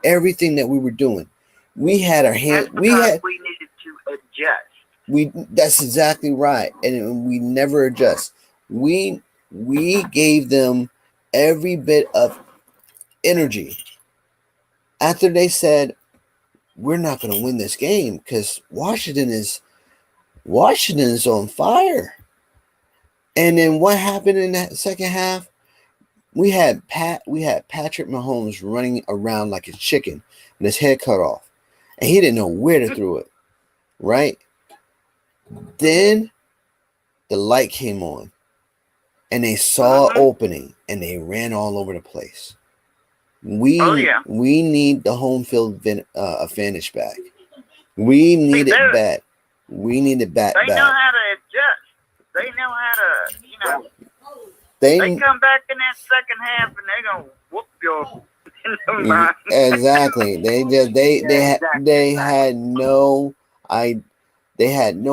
that we were doing. We had our hands. We needed to adjust. That's exactly right, and we never adjust. We gave them every bit of energy after they said, we're not going to win this game because Washington is on fire. And then what happened in that second half? We had Patrick Mahomes running around like a chicken with his head cut off, and he didn't know where to throw it, right? Then the light came on, and they saw an opening, and they ran all over the place. We need the home field advantage back. We need it back. We need it back. They know how to adjust. They know how to, They come back in that second half, and they're gonna whoop your. Exactly. They had no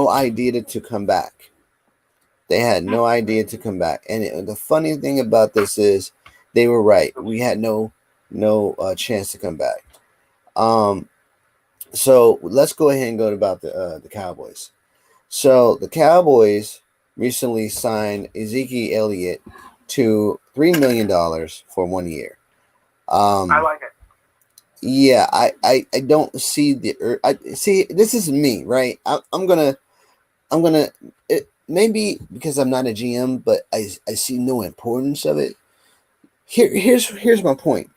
idea to come back. They had no idea to come back. And the funny thing about this is, they were right. We had no chance to come back. So let's go ahead and go about the Cowboys. So the Cowboys recently signed Ezekiel Elliott to $3 million for 1 year. I like it. Yeah, I don't see see, this is me, right? I'm gonna maybe because I'm not a GM, but I see no importance of it. Here's my point,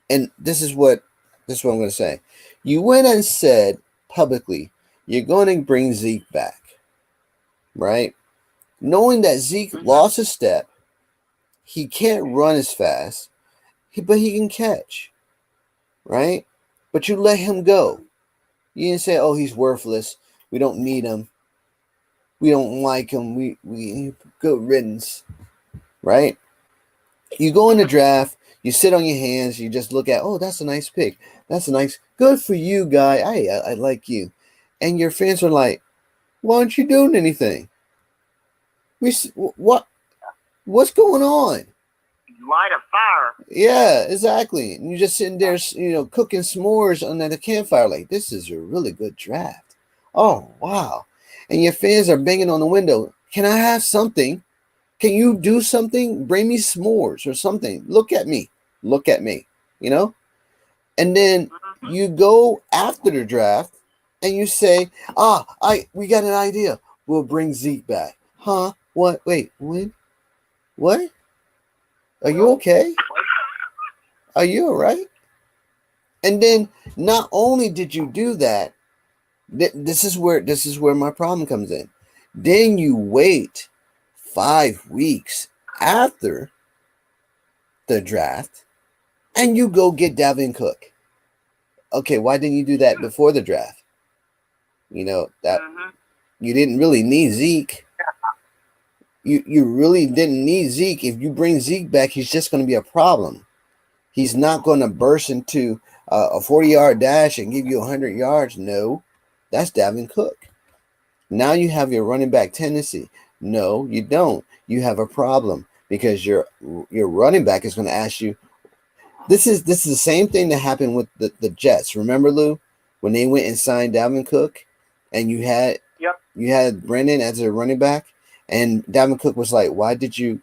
and this is what I'm gonna say. You went and said publicly you're going to bring Zeke back, right? Knowing that Zeke lost a step, he can't run as fast, but he can catch, right? But you let him go. You didn't say, "Oh, he's worthless. We don't need him. We don't like him. We good riddance," right? You go in the draft, you sit on your hands, you just look at, "Oh, that's a nice pick. That's a nice, good for you, guy. I like you," and your fans are like, "Why aren't you doing anything? What's going on?" Light a fire. Yeah, exactly. And you're just sitting there, cooking s'mores under the campfire, like, this is a really good draft. Oh, wow. And your fans are banging on the window. Can I have something? Can you do something? Bring me s'mores or something. Look at me. And then you go after the draft and you say, we got an idea. We'll bring Zeke back. Huh? What? Wait, when? What? Are you okay? Are you all right? And then not only did you do that, This is where my problem comes in. Then you wait 5 weeks after the draft and you go get Dalvin Cook. Okay, why didn't you do that before the draft? You know that you didn't really need Zeke. You really didn't need Zeke. If you bring Zeke back, he's just going to be a problem. He's not going to burst into a 40-yard dash and give you 100 yards. No, that's Dalvin Cook. Now you have your running back tendency. No, you don't. You have a problem because your running back is going to ask you. This is the same thing that happened with the Jets. Remember, Lou, when they went and signed Dalvin Cook, and you had Brendan as a running back, and Dalvin Cook was like, "Why did you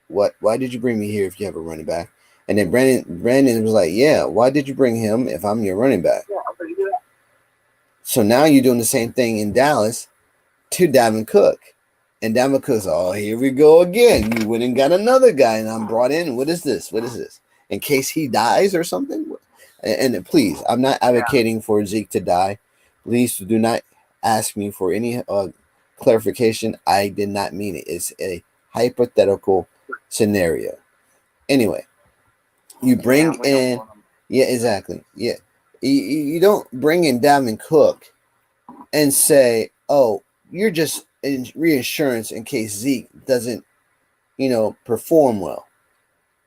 bring me here if you have a running back?" And then Brandon was like, "Yeah, why did you bring him if I'm your running back?" Yeah, I'm going to do that. So now you're doing the same thing in Dallas to Dalvin Cook. And Dalvin Cook's, oh, here we go again. You went and got another guy, and I'm brought in. What is this? What is this? In case he dies or something? And please, I'm not advocating for Zeke to die. Please do not ask me for any clarification. I did not mean it. It's a hypothetical scenario. Anyway, you bring in... Yeah, exactly. Yeah. You don't bring in Dalvin Cook and say, oh, you're just in reinsurance in case Zeke doesn't, perform well.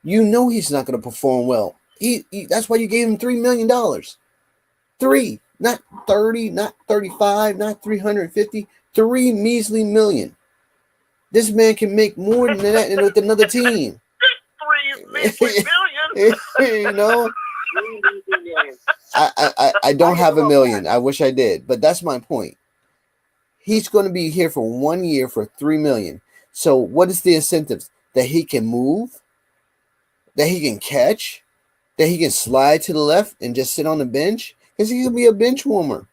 You know he's not going to perform well. That's why you gave him $3 million. 3, not 30, not 35, not 350, 3 measly million. This man can make more than that with another team. 3 measly million. I don't have $1 million. I wish I did, but that's my point. He's going to be here for 1 year for $3 million. So what is the incentives? That he can move, that he can catch, that he can slide to the left and just sit on the bench, because he can be a bench warmer.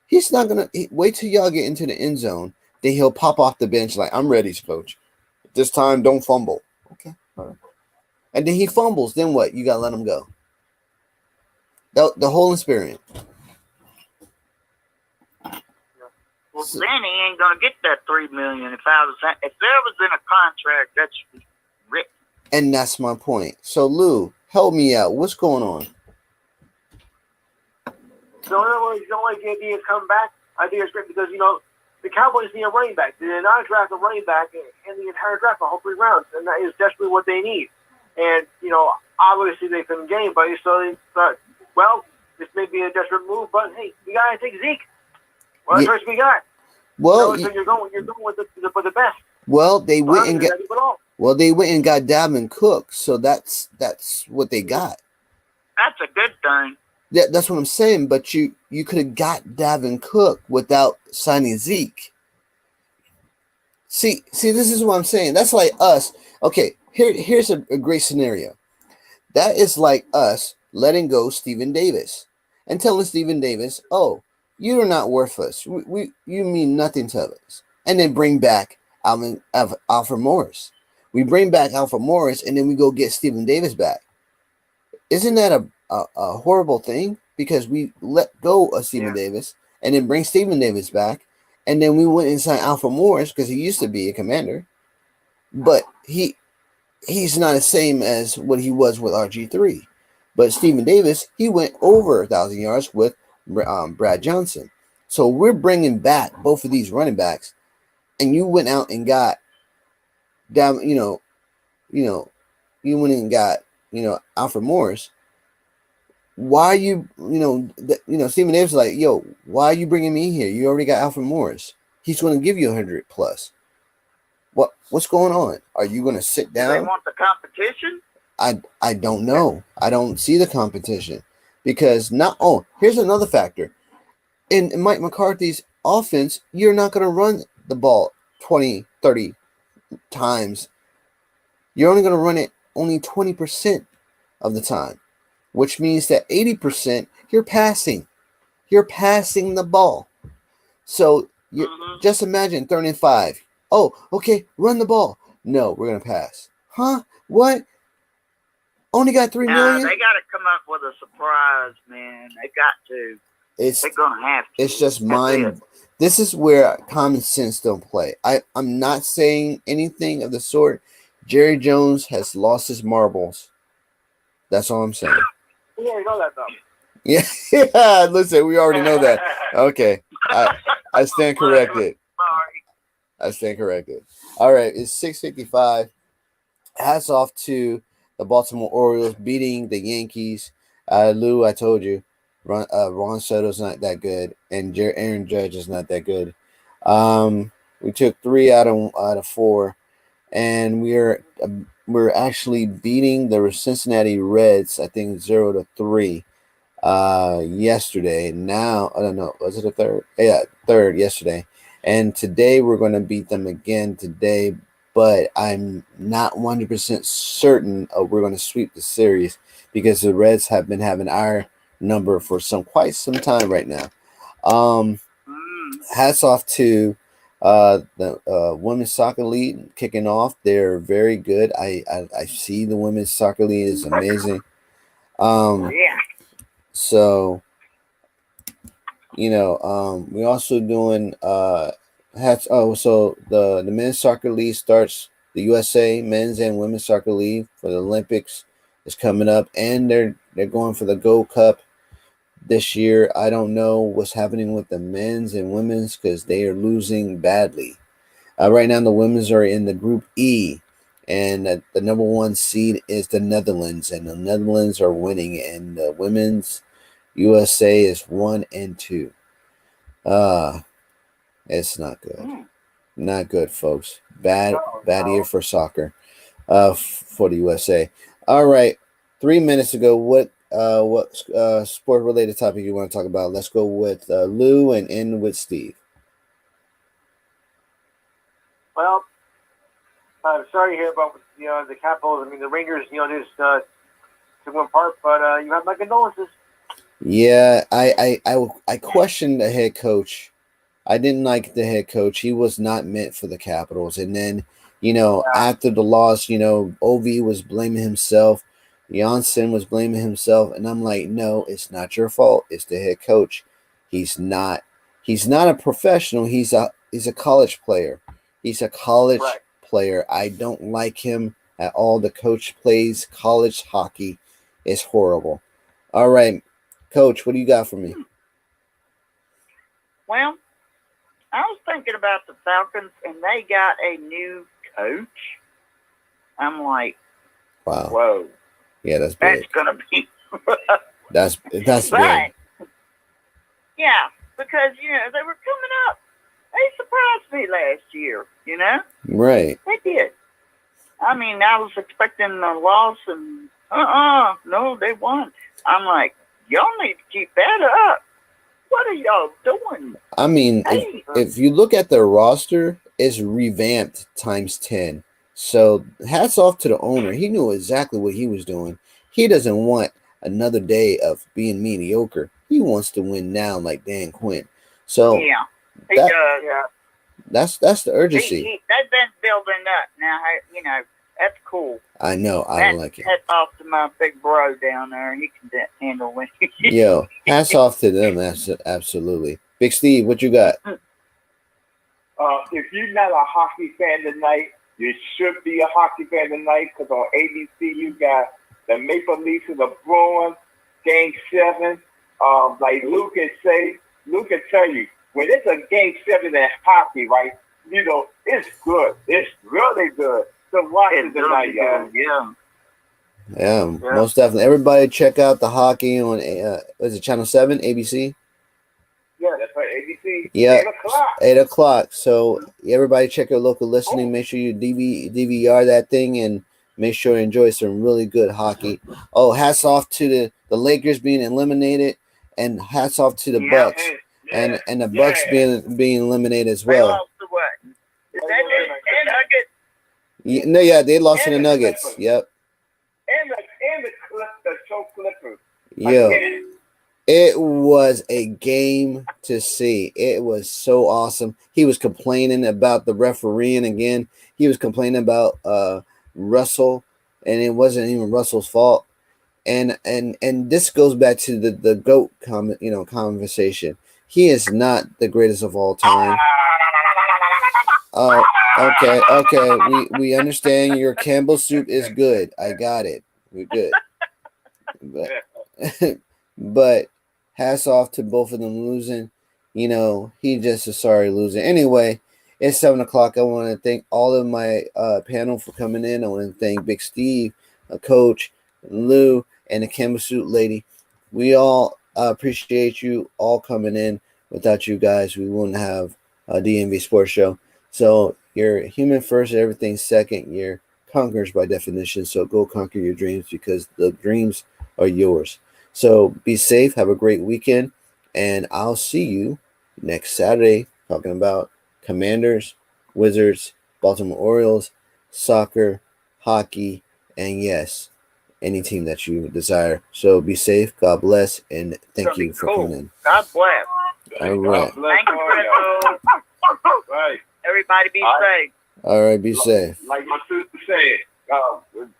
He's not going to wait till y'all get into the end zone. Then he'll pop off the bench like, I'm ready, coach. This time, don't fumble. Okay. All right. And then he fumbles. Then what? You got to let him go. The whole experience. Well, then he ain't gonna get that $3 million. If there was in a contract, that should be written. And that's my point. So Lou, help me out. What's going on? So in other words, you don't like the idea of coming back. I think it's great because the Cowboys need a running back. They did not draft a running back in the entire draft for all 3 rounds, and that is desperately what they need. And obviously they couldn't game, but so they thought, well, this may be a desperate move, but hey, we gotta take Zeke. Well, that's what we got. Well, so you're going with the best. Well, they went and got Dalvin Cook, so that's what they got. That's a good thing. Yeah, that's what I'm saying. But you could have got Dalvin Cook without signing Zeke. See, this is what I'm saying. That's like us. Okay, here's a great scenario. That is like us letting go Stephen Davis and telling Stephen Davis, oh, you're not worth us. You mean nothing to us. And then bring back Alfred Morris. We bring back Alfred Morris, and then we go get Stephen Davis back. Isn't that a horrible thing? Because we let go of Stephen Davis and then bring Stephen Davis back, and then we went and signed Alfred Morris because he used to be a commander, but he's not the same as what he was with RG3. But Stephen Davis, he went over 1,000 yards with Brad Johnson. So we're bringing back both of these running backs, and you went out and got you went and got Alfred Morris. Why are you Stephen Davis is like, yo, why are you bringing me here? You already got Alfred Morris. He's going to give you 100 plus. What's going on? Are you going to sit down? Do they want the competition? I don't know. I don't see the competition because here's another factor. In Mike McCarthy's offense, you're not going to run the ball 20, 30 times. You're only going to run it only 20% of the time, which means that 80% you're passing. You're passing the ball. So just imagine 3rd and 5. Oh, okay, run the ball. No, we're going to pass. Huh? What? Only got $3 million? They got to come up with a surprise, man. They got to. It's They're gonna have to. it's just That's mind. it. This is where common sense don't play. I'm not saying anything of the sort. Jerry Jones has lost his marbles. That's all I'm saying. We already know that though. Yeah, yeah. Listen, we already know that. Okay, I stand corrected. Sorry. I stand corrected. All right, it's 6:55. Hats off to the Baltimore Orioles beating the Yankees. Lou, I told you, Ron Soto's not that good, and Aaron Judge is not that good. We took 3 out of 4, and we're actually beating the Cincinnati Reds. I think 0-3. Yesterday. Now I don't know. Was it a third? Yeah, third yesterday. And today we're going to beat them again today, but I'm not 100% certain we're going to sweep the series because the Reds have been having our number for quite some time right now. Hats off to the women's soccer league kicking off. They're very good. I see the women's soccer league is amazing. Yeah. So, we also doing so the men's soccer league starts. The USA men's and women's soccer league for the Olympics is coming up, and they're going for the Gold Cup this year. I don't know what's happening with the men's and women's because they are losing badly. Right now, the women's are in the Group E, and the number 1 seed is the Netherlands, and the Netherlands are winning, and the women's USA is 1-2. It's not good. Not good, folks. Bad year for soccer. For the USA. All right. 3 minutes ago, what sport related topic you want to talk about? Let's go with Lou and end with Steve. Well, I'm sorry to hear about the Capitals. I mean, the Rangers, just took one part, but you have my condolences. Yeah, I questioned the head coach. I didn't like the head coach. He was not meant for the Capitals. And then, after the loss, Ovi was blaming himself. Janssen was blaming himself. And I'm like, no, it's not your fault. It's the head coach. He's not a professional. He's a college player. He's a college player. I don't like him at all. The coach plays college hockey. It's horrible. All right, Coach, what do you got for me? Well, I was thinking about the Falcons, and they got a new coach. I'm like, wow. Whoa. Yeah, that's big. That's going to be... that's big. Yeah, because, they were coming up. They surprised me last year, Right. They did. I mean, I was expecting a loss, and no, they won. I'm like, y'all need to keep that up. What are y'all doing? I mean, if you look at their roster, it's revamped times 10. So hats off to the owner. He knew exactly what he was doing. He doesn't want another day of being mediocre. He wants to win now like Dan Quinn. So yeah, he does. Yeah. That's the urgency. They've been building up now. That's cool. I know. I like it. Hats off to my big bro down there. He can handle it. Yo, hats off to them. Absolutely. Big Steve, what you got? If you're not a hockey fan tonight, you should be a hockey fan tonight because on ABC you got the Maple Leafs and the Bruins, Game 7. Like Luke can tell you, when it's a Game 7 in hockey, right, it's good. It's really good. So watch it tonight, y'all. Yeah, most definitely. Everybody check out the hockey on, is it Channel 7, ABC? Yeah, that's right, ABC. Yeah, 8 o'clock. 8 o'clock. So everybody check your local listening. Make sure you DVR that thing and make sure you enjoy some really good hockey. Oh, hats off to the Lakers being eliminated, and hats off to the Bucks. And the Bucks being eliminated as well. They lost to what? Is that Nuggets? They lost to the Nuggets. Yep. And the Clippers. Yeah. It was a game to see. It was so awesome. He was complaining about the refereeing again. He was complaining about Russell, and it wasn't even Russell's fault. And this goes back to the GOAT conversation. He is not the greatest of all time. Oh, okay. We understand your Campbell soup is good. I got it. We're good. But hats off to both of them losing. He just a sorry loser. Anyway, it's 7 o'clock. I want to thank all of my panel for coming in. I want to thank Big Steve, Coach, Lou, and the Campbell Suit Lady. We all appreciate you all coming in. Without you guys, we wouldn't have a DMV Sports Show. So you're human first, everything second. You're conquerors by definition. So go conquer your dreams, because the dreams are yours. So be safe. Have a great weekend. And I'll see you next Saturday talking about Commanders, Wizards, Baltimore Orioles, soccer, hockey, and yes, any team that you desire. So be safe. God bless. And thank you for coming in. God bless. All right. Thank you, Crystal. Right. Everybody be safe. All right. Be safe. Like my sister said,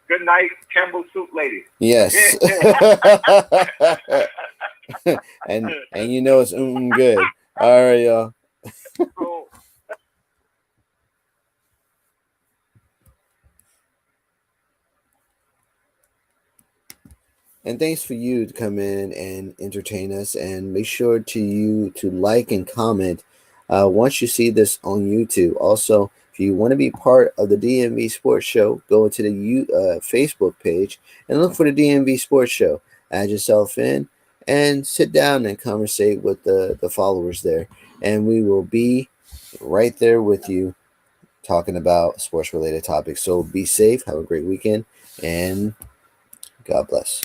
good night, Campbell Soup Lady. Yes. and it's good. All right, y'all. Cool. And thanks for you to come in and entertain us. And make sure to like and comment once you see this on YouTube. Also, if you want to be part of the DMV Sports Show, go into the Facebook page and look for the DMV Sports Show. Add yourself in and sit down and conversate with the followers there. And we will be right there with you talking about sports-related topics. So be safe. Have a great weekend. And God bless.